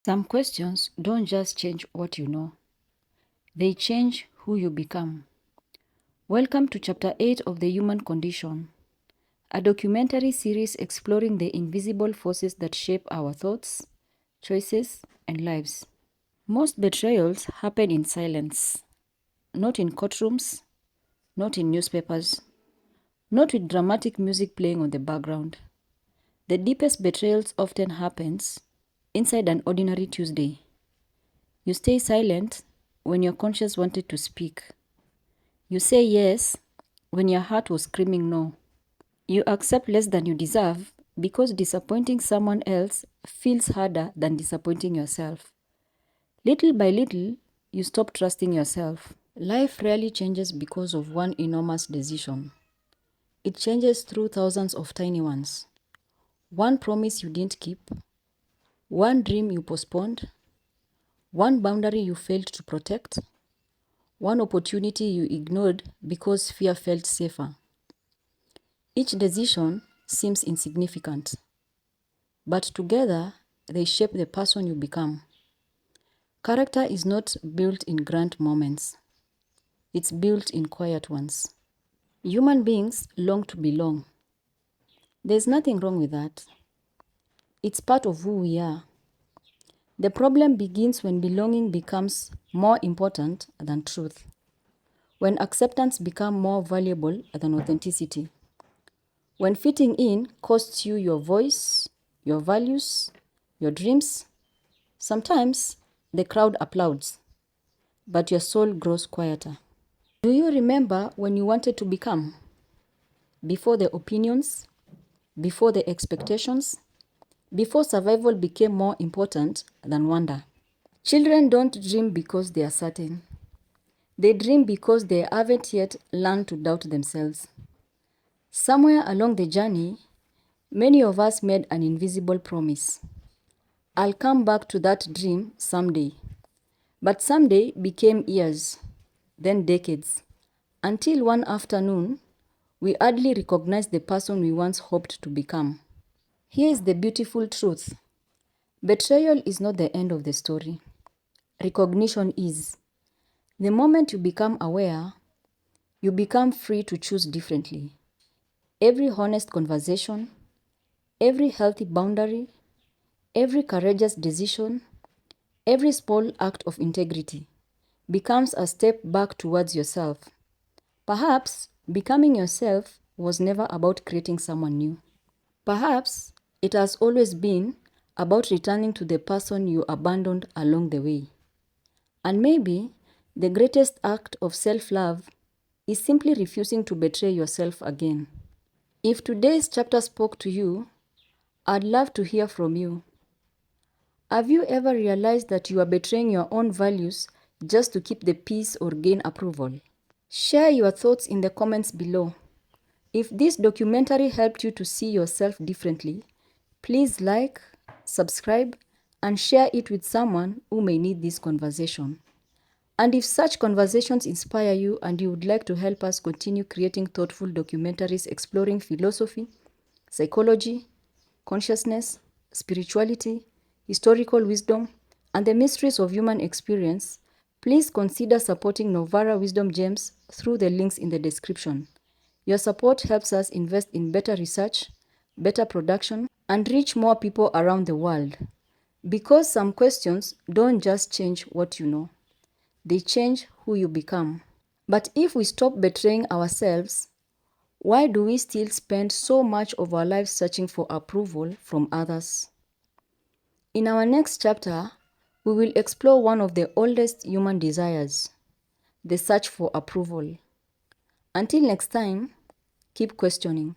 Some questions don't just change what you know, they change who you become. Welcome to Chapter 8 of The Human Condition, a documentary series exploring the invisible forces that shape our thoughts, choices, and lives. Most betrayals happen in silence, not in courtrooms, not in newspapers, not with dramatic music playing on the background. The deepest betrayals often happens inside an ordinary Tuesday. You stay silent when your conscience wanted to speak. You say yes when your heart was screaming no. You accept less than you deserve because disappointing someone else feels harder than disappointing yourself. Little by little, you stop trusting yourself. Life rarely changes because of one enormous decision. It changes through thousands of tiny ones. One promise you didn't keep, one dream you postponed, one boundary you failed to protect, one opportunity you ignored because fear felt safer. Each decision seems insignificant, but together they shape the person you become. Character is not built in grand moments. It's built in quiet ones. Human beings long to belong. There's nothing wrong with that. It's part of who we are. The problem begins when belonging becomes more important than truth, when acceptance becomes more valuable than authenticity, when fitting in costs you your voice, your values, your dreams. Sometimes the crowd applauds, but your soul grows quieter. Do you remember when you wanted to become? Before the opinions, before the expectations, before survival became more important than wonder. Children don't dream because they are certain. They dream because they haven't yet learned to doubt themselves. Somewhere along the journey, many of us made an invisible promise. I'll come back to that dream someday. But someday became years, then decades, until one afternoon, we hardly recognized the person we once hoped to become. Here is the beautiful truth. Betrayal is not the end of the story. Recognition is. The moment you become aware, you become free to choose differently. Every honest conversation, every healthy boundary, every courageous decision, every small act of integrity becomes a step back towards yourself. Perhaps becoming yourself was never about creating someone new. Perhaps it has always been about returning to the person you abandoned along the way. And maybe the greatest act of self-love is simply refusing to betray yourself again. If today's chapter spoke to you, I'd love to hear from you. Have you ever realized that you are betraying your own values just to keep the peace or gain approval? Share your thoughts in the comments below. If this documentary helped you to see yourself differently, please like, subscribe, and share it with someone who may need this conversation. And if such conversations inspire you and you would like to help us continue creating thoughtful documentaries exploring philosophy, psychology, consciousness, spirituality, historical wisdom, and the mysteries of human experience, please consider supporting Novara Wisdom Gems through the links in the description. Your support helps us invest in better research, better production, and reach more people around the world. Because some questions don't just change what you know, they change who you become. But if we stop betraying ourselves, why do we still spend so much of our lives searching for approval from others? In our next chapter, we will explore one of the oldest human desires, the search for approval. Until next time, keep questioning.